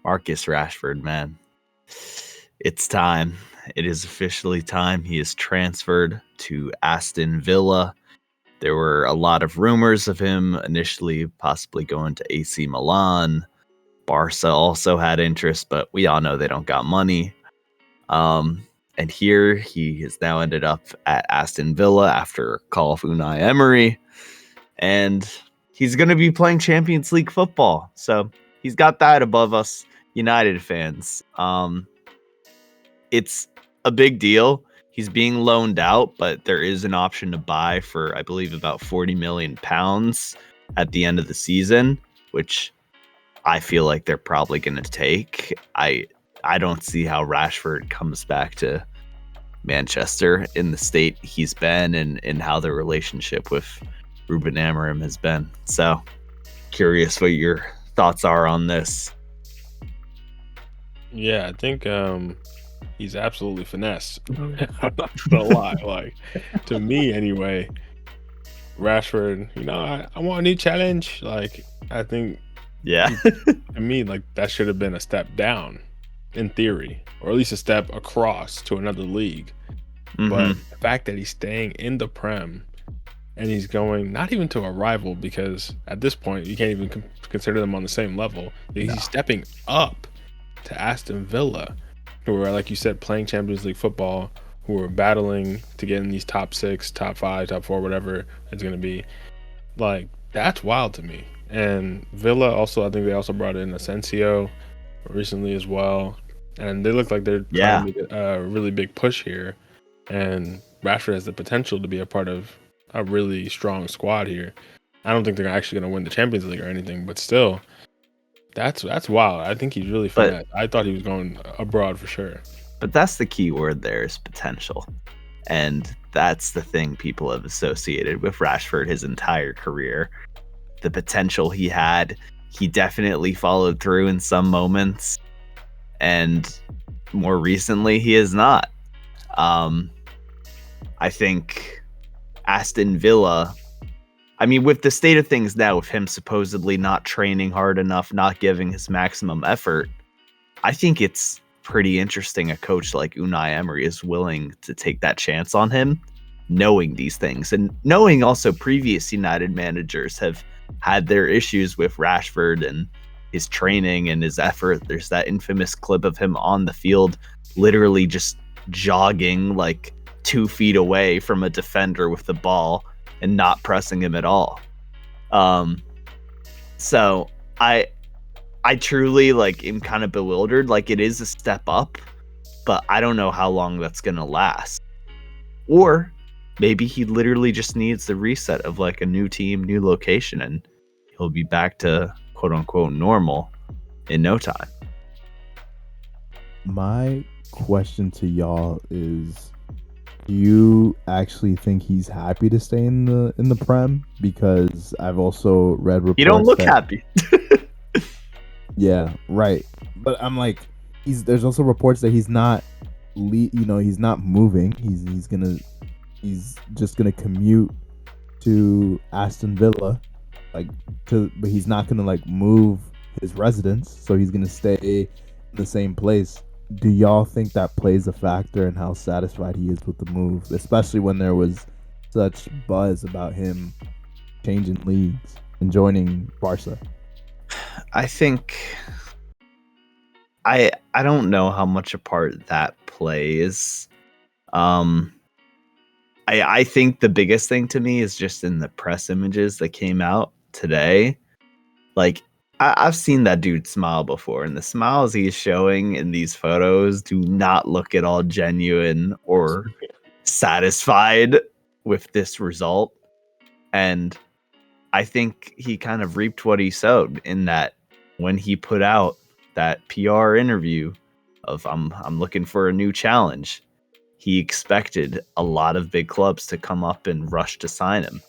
Marcus Rashford, man. It's time. It is officially time. He is transferred to Aston Villa. There were a lot of rumors of him initially possibly going to AC Milan. Barca also had interest, but we all know they don't got money. And here he has now ended up at Aston Villa after a call of Unai Emery. And he's going to be playing Champions League football. So he's got that above us United fans. It's a big deal. He's being loaned out, but there is an option to buy for, I believe, about £40 million at the end of the season, which I feel like they're probably going to take. I don't see how Rashford comes back to Manchester in the state he's been and how the relationship with Ruben Amorim has been. So curious what your thoughts are on this. Yeah, I think he's absolutely finessed. I'm not gonna lie. Like, to me anyway, Rashford, I want a new challenge. Like, I think to me, like, that should have been a step down in theory, or at least a step across to another league. Mm-hmm. But the fact that he's staying in the Prem and he's going not even to a rival, because at this point you can't even consider them on the same level. He's stepping up to Aston Villa, who are, like you said, playing Champions League football, who are battling to get in these top 6, top 5, top 4, whatever it's going to be. Like, that's wild to me. And Villa also, I think they also brought in Asensio recently as well. And they look like they're trying to make a really big push here. And Rashford has the potential to be a part of a really strong squad here. I don't think they're actually going to win the Champions League or anything, but still, that's wild. I think he's really finessed. I thought he was going abroad for sure. But that's the key word there, is potential. And that's the thing people have associated with Rashford his entire career. The potential he had, he definitely followed through in some moments. And more recently, he has not. I think Aston Villa, I mean, with the state of things now, with him supposedly not training hard enough, not giving his maximum effort, I think it's pretty interesting a coach like Unai Emery is willing to take that chance on him, knowing these things, and knowing also previous United managers have had their issues with Rashford and his training and his effort. There's that infamous clip of him on the field literally just jogging like 2 feet away from a defender with the ball and not pressing him at all. So I truly am kind of bewildered. Like, it is a step up, but I don't know how long that's gonna last. Or maybe he literally just needs the reset of like a new team, new location, and he'll be back to quote unquote normal in no time. My question to y'all is, do you actually think he's happy to stay in the Prem? Because I've also read reports. You don't look happy. Yeah, right. But I'm like, there's also reports that he's not, he's not moving. He's just gonna commute to Aston Villa, but he's not gonna move his residence. So he's gonna stay in the same place. Do y'all think that plays a factor in how satisfied he is with the move, especially when there was such buzz about him changing leagues and joining Barca? I think I don't know how much a part that plays. I think the biggest thing to me is just in the press images that came out today. Like, I've seen that dude smile before, and the smiles he's showing in these photos do not look at all genuine or satisfied with this result. And I think he kind of reaped what he sowed in that when he put out that PR interview of I'm looking for a new challenge, he expected a lot of big clubs to come up and rush to sign him.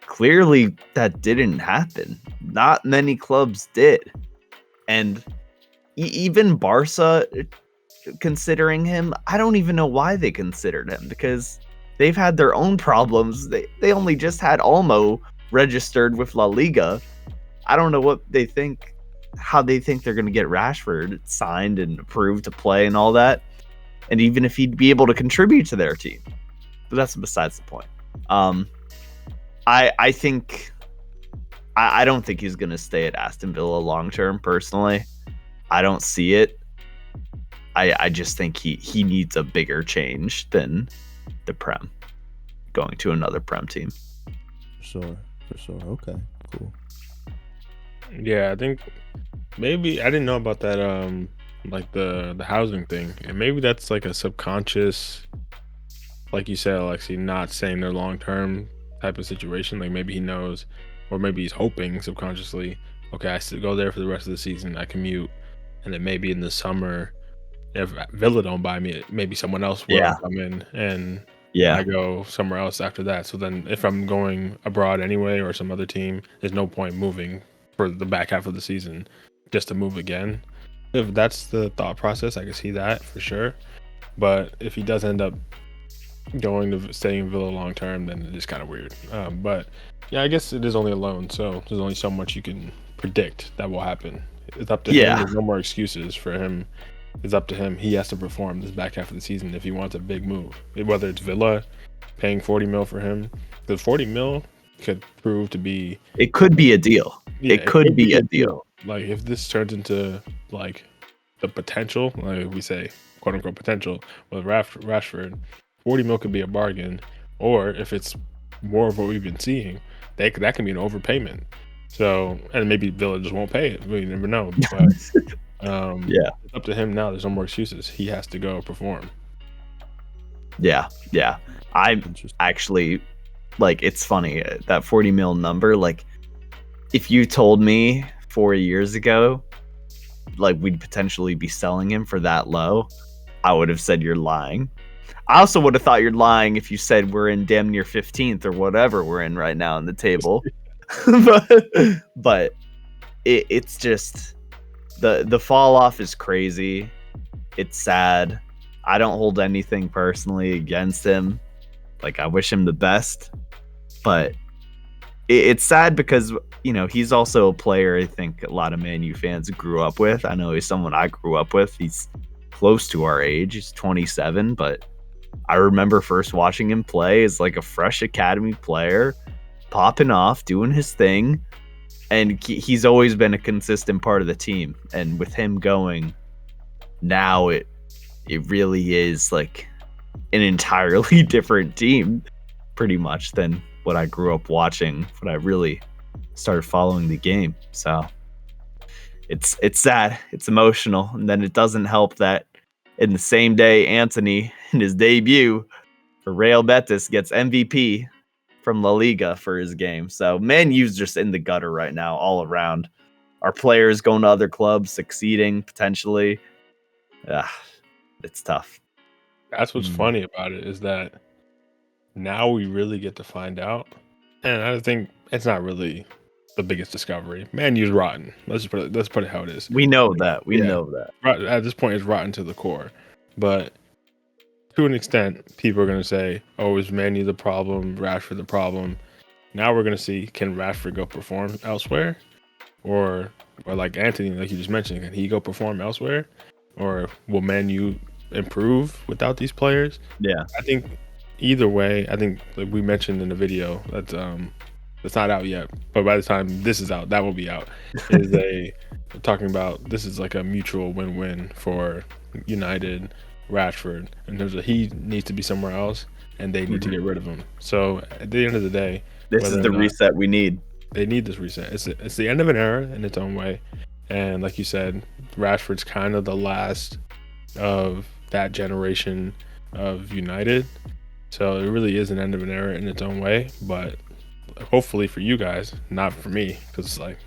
Clearly, that didn't happen. Not many clubs did. And even Barca considering him, I don't even know why they considered him, because they've had their own problems. They only just had Olmo registered with La Liga. I don't know what they think how they think they're going to get Rashford signed and approved to play and all that, and even if he'd be able to contribute to their team. But that's besides the point. I think I don't think he's going to stay at Aston Villa long term. Personally, I don't see it. I just think he needs a bigger change than the Prem, going to another Prem team. For sure. Okay, cool. Yeah, I think maybe I didn't know about that. Like the housing thing, and maybe that's like a subconscious, like you said, Alexi, not saying they're long term type of situation. Like maybe he knows, or maybe he's hoping subconsciously. Okay, I still go there for the rest of the season. I commute, and then maybe in the summer, if Villa don't buy me, maybe someone else will come in, and I go somewhere else after that. So then, if I'm going abroad anyway, or some other team, there's no point moving for the back half of the season just to move again. If that's the thought process, I can see that for sure. But if he does end up staying in Villa long term, then it is kind of weird. But yeah, I guess it is only a loan, so there's only so much you can predict that will happen. It's up to him. There's no more excuses for him. It's up to him. He has to perform this back half of the season if he wants a big move. Whether it's Villa paying 40 mil for him, the 40 mil could prove to be. It could be a deal. Yeah, it could be a deal. Like if this turns into like the potential, like we say, quote unquote potential with Rashford, 40 mil could be a bargain. Or if it's more of what we've been seeing, that can be an overpayment. So, and maybe Villa just won't pay it. We never know. But it's up to him now. There's no more excuses. He has to go perform. Yeah. I'm actually, like, it's funny, that 40 mil number, like, if you told me 4 years ago, like, we'd potentially be selling him for that low, I would have said you're lying. I also would have thought you're lying if you said we're in damn near 15th or whatever we're in right now in the table. but it's just the fall off is crazy. It's sad. I don't hold anything personally against him. Like, I wish him the best, but it's sad because, you know, he's also a player I think a lot of Man U fans grew up with. I know he's someone I grew up with. He's close to our age. He's 27, but I remember first watching him play as like a fresh academy player, popping off, doing his thing, and he's always been a consistent part of the team. And with him going, now it really is like an entirely different team, pretty much, than what I grew up watching when I really started following the game. So it's sad, it's emotional, and then it doesn't help that in the same day Anthony, in his debut for Real Betis, gets MVP from La Liga for his game. So Man U's just in the gutter right now, all around. Our players going to other clubs, succeeding potentially. It's tough. That's what's funny about it, is that now we really get to find out. And I think it's not really the biggest discovery. Man U's rotten. Let's put it how it is. We know that. We know that. At this point, it's rotten to the core. But to an extent, people are going to say, oh, is Man U the problem? Rashford the problem? Now we're going to see, can Rashford go perform elsewhere? Or like Anthony, like you just mentioned, can he go perform elsewhere? Or will Man U improve without these players? Yeah. I think either way, I think, like we mentioned in the video, that's not out yet, but by the time this is out, that will be out. Talking about this is like a mutual win-win for United, Rashford, in terms of he needs to be somewhere else and they need to get rid of him. So at the end of the day, this is the reset we need. They need this reset. It's the end of an era in its own way, and like you said, Rashford's kind of the last of that generation of United. So it really is an end of an era in its own way, but hopefully for you guys, not for me, because it's like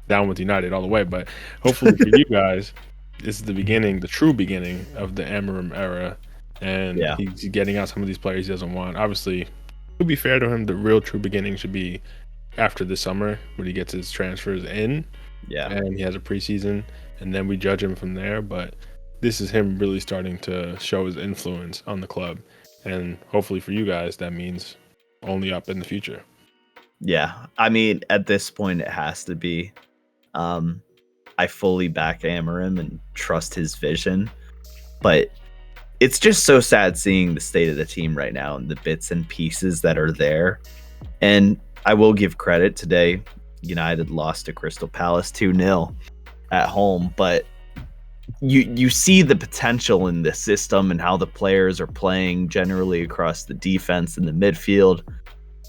down with United all the way, but hopefully for you guys, this is the beginning, the true beginning of the Amarim era, and he's getting out some of these players he doesn't want. Obviously, to be fair to him, the real true beginning should be after the summer when he gets his transfers in, and he has a preseason, and then we judge him from there. But this is him really starting to show his influence on the club, and hopefully for you guys, that means only up in the future. Yeah, I mean, at this point, it has to be. I fully back Amorim and trust his vision. But it's just so sad seeing the state of the team right now and the bits and pieces that are there. And I will give credit today. United lost to Crystal Palace 2-0 at home, but you see the potential in the system and how the players are playing generally across the defense and the midfield.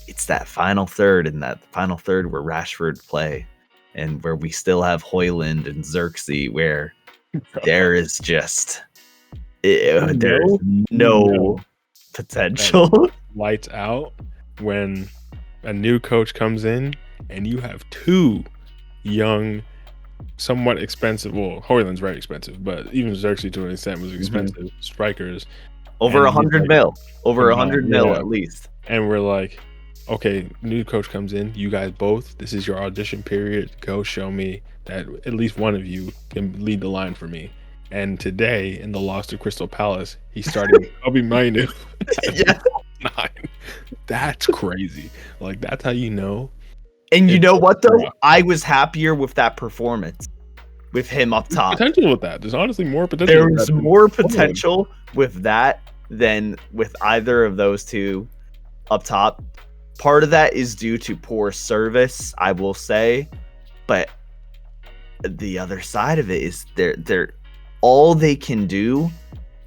It's that final third where Rashford play and where we still have Højlund and Xerxes, where there is just there's no potential. Lights out when a new coach comes in and you have two young, somewhat expensive. Well, Højlund's very expensive, but even Xerxes to an extent was expensive strikers. Over 100 mil. Over 100 mil at least. And we're like, okay, new coach comes in. You guys both, this is your audition period. Go show me that at least one of you can lead the line for me. And today, in the loss to Crystal Palace, he started Kobe Mainu. Yeah. 9. That's crazy. Like, that's how you know. And you know what, though? I was happier with that performance, with him up top. Potential with that. There's honestly more potential. There was more potential with that than with either of those two up top. Part of that is due to poor service, I will say. But the other side of it is they're all they can do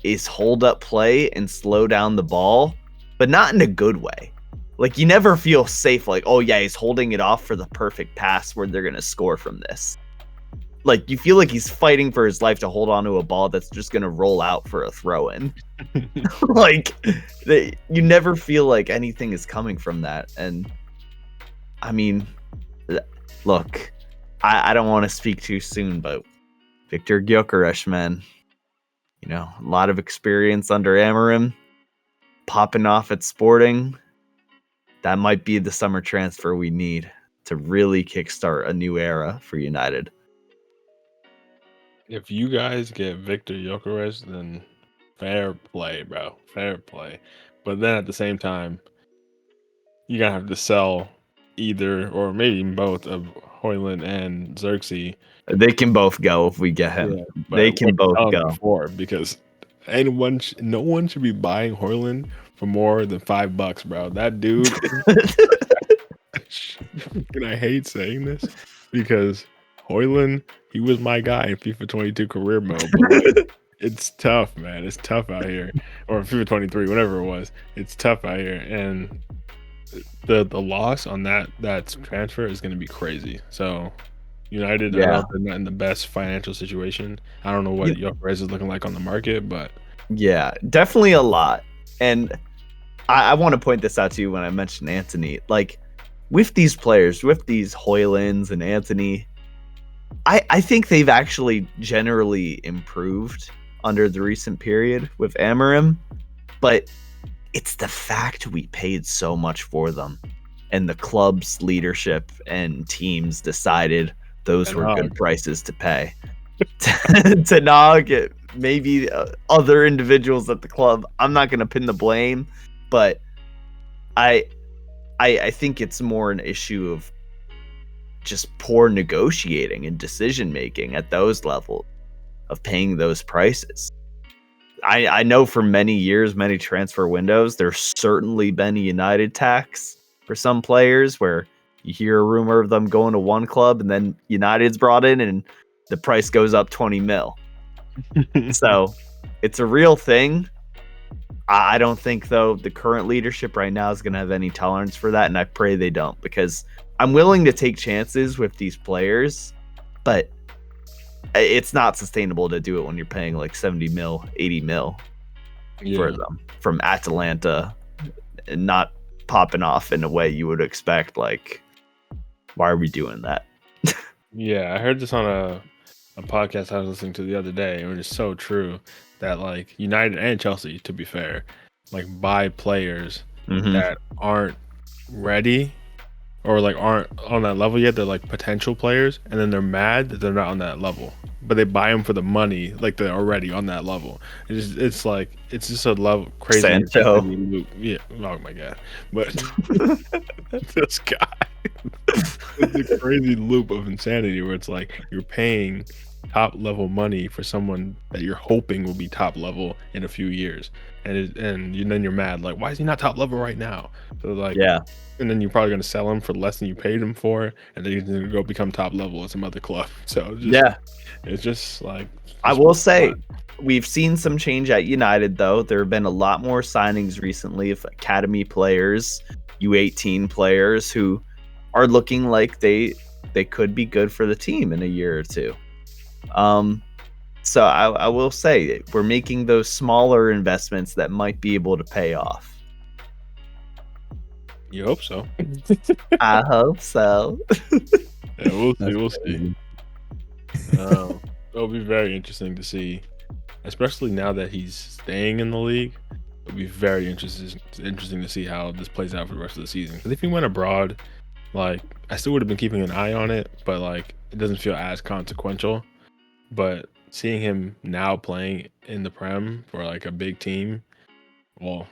is hold up play and slow down the ball, but not in a good way. Like, you never feel safe, like, oh yeah, he's holding it off for the perfect pass where they're going to score from this. Like, you feel like he's fighting for his life to hold on to a ball that's just going to roll out for a throw-in. Like, you never feel like anything is coming from that. And, I mean, look, I don't want to speak too soon, but Viktor Gyökeres, man, you know, a lot of experience under Amorim, popping off at Sporting. That might be the summer transfer we need to really kickstart a new era for United. If you guys get Viktor Gyökeres, then fair play, bro. Fair play. But then at the same time, you're going to have to sell either or maybe even both of Højlund and Xerxes. They can both go if we get him. Yeah, they can both go. Because no one should be buying Højlund for more than $5, bro. That dude. And I hate saying this because Højlund, he was my guy in FIFA 22 career mode. But like, it's tough, man. It's tough out here. Or FIFA 23, whatever it was. It's tough out here. And the loss on that transfer is going to be crazy. So United are not in the best financial situation. I don't know what Gyökeres is looking like on the market, but yeah, definitely a lot. And I want to point this out to you when I mentioned Antony. Like, with these players, with these Højlunds and Antony, I think they've actually generally improved under the recent period with Amorim, but it's the fact we paid so much for them, and the club's leadership and teams decided those were good prices to pay. To Nog, maybe other individuals at the club. I'm not going to pin the blame, but I think it's more an issue of just poor negotiating and decision making at those levels of paying those prices. I know for many years, many transfer windows, there's certainly been a United tax for some players where you hear a rumor of them going to one club and then United's brought in and the price goes up 20 mil. So it's a real thing. I don't think, though, the current leadership right now is going to have any tolerance for that, and I pray they don't, because I'm willing to take chances with these players, but it's not sustainable to do it when you're paying like 70 mil, 80 mil for them from Atalanta and not popping off in a way you would expect. Like, why are we doing that? Yeah, I heard this on a podcast I was listening to the other day, and it's so true that, like, United and Chelsea, to be fair, like, buy players that aren't ready or like aren't on that level yet. They're like potential players, and then they're mad that they're not on that level. But they buy them for the money, like they're already on that level. It's like it's just a level crazy Sancho. loop. Yeah. Oh my god. But this guy, it's a crazy loop of insanity where it's like you're paying top level money for someone that you're hoping will be top level in a few years, and then you're mad like, why is he not top level right now? So like, Yeah. and then you're probably going to sell him for less than you paid him for, and then he's going to go become top level at some other club. So it's just like I will say we've seen some change at United though. There have been a lot more signings recently of academy players, U18 players who are looking like they could be good for the team in a year or two. So I will say we're making those smaller investments that might be able to pay off. You hope so. I hope so. Yeah, we'll see. It'll be very interesting to see, especially now that he's staying in the league. It'll be very interesting to see how this plays out for the rest of the season. Because if he went abroad, like I still would have been keeping an eye on it, but like it doesn't feel as consequential. But seeing him now playing in the Prem for like a big team, well,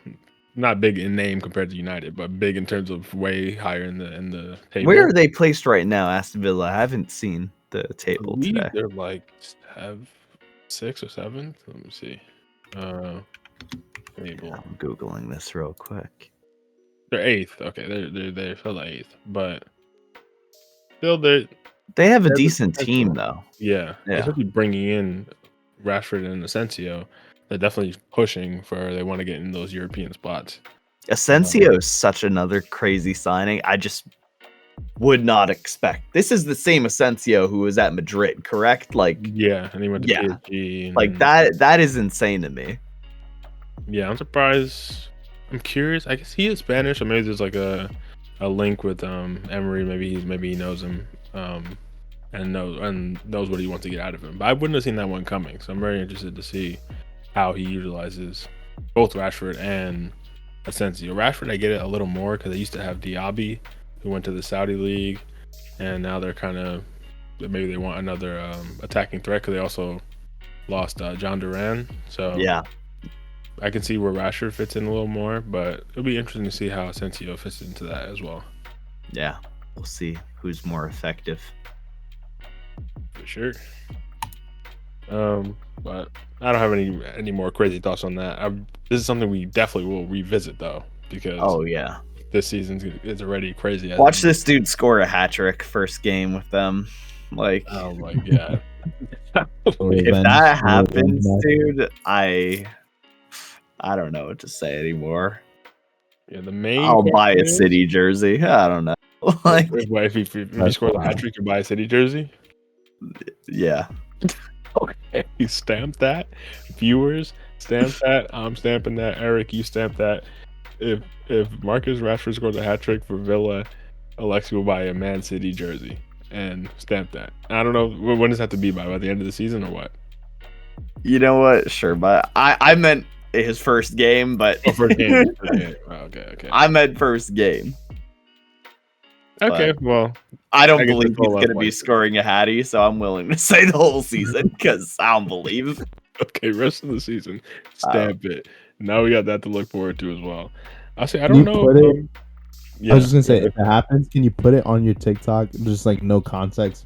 not big in name compared to United, but big in terms of way higher in the table. Where are they placed right now, Aston Villa? I haven't seen the table I believe today. they're like have 6th or 7th. Let me see. Table. I'm googling this real quick. They're 8th. Okay, they're still 8th, but still they have a decent team though. Yeah, especially bringing in Rashford and Asensio. They're definitely pushing for. They want to get in those European spots. Asensio is such another crazy signing. I just would not expect. This is the same Asensio who was at Madrid, correct? Like, yeah, and he went to PSG. Like that is insane to me. Yeah, I'm surprised. I'm curious. I guess he is Spanish, or maybe there's like a link with Emery. Maybe he knows him and knows what he wants to get out of him. But I wouldn't have seen that one coming. So I'm very interested to see how he utilizes both Rashford and Asensio. Rashford, I get it a little more because they used to have Diaby, who went to the Saudi league, and now they're kind of maybe they want another attacking threat because they also lost John Duran. So yeah, I can see where Rashford fits in a little more, but it'll be interesting to see how Asensio fits into that as well. Yeah, we'll see who's more effective. For sure. But I don't have any more crazy thoughts on that. This is something we definitely will revisit though, because this season is already crazy. Watch this dude score a hat trick first game with them. Like, oh my god. If that happens, dude, I don't know what to say anymore. Yeah, the main. I'll buy a City jersey. I don't know. Like, if you score the hat trick, you buy a City jersey. Yeah. Okay, you stamp that. Viewers, stamp that. I'm stamping that. Eric, you stamp that. If Marcus Rashford scores a hat trick for Villa, Alexi will buy a Man City jersey and stamp that. I don't know when does that have to be by the end of the season or what? You know what? Sure, but I meant his first game, but first game. Oh, okay. I meant first game. Okay, well, I don't believe he's going to be scoring a hattie, so I'm willing to say the whole season because I don't believe. Okay, rest of the season, stamp it. Now we got that to look forward to as well. I don't know. I was just gonna say, if it happens, can you put it on your TikTok, just like no context,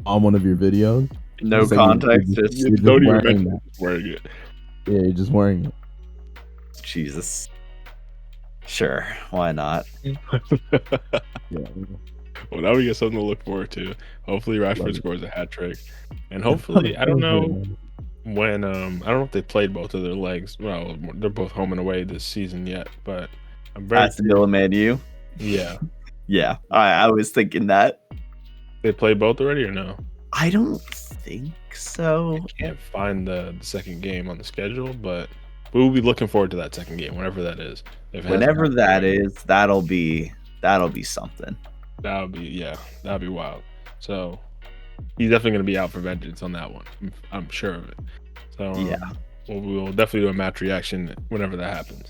on one of your videos? No context, you're just wearing it. Yeah, you're just wearing it. Jesus. Sure, why not? Yeah. Well, now we get something to look forward to. Hopefully, Rashford scores a hat trick, and hopefully, I don't know when. I don't know if they played both of their legs. Well, they're both home and away this season yet, but I'm very. Aston Villa, Man U. Yeah. Yeah, I was thinking that. They played both already or no? I don't think so. I can't find the second game on the schedule, but we will be looking forward to that second game, whenever that is. Whenever that is, that'll be something. That'll be wild. So he's definitely going to be out for vengeance on that one. I'm sure of it. So we'll definitely do a match reaction whenever that happens.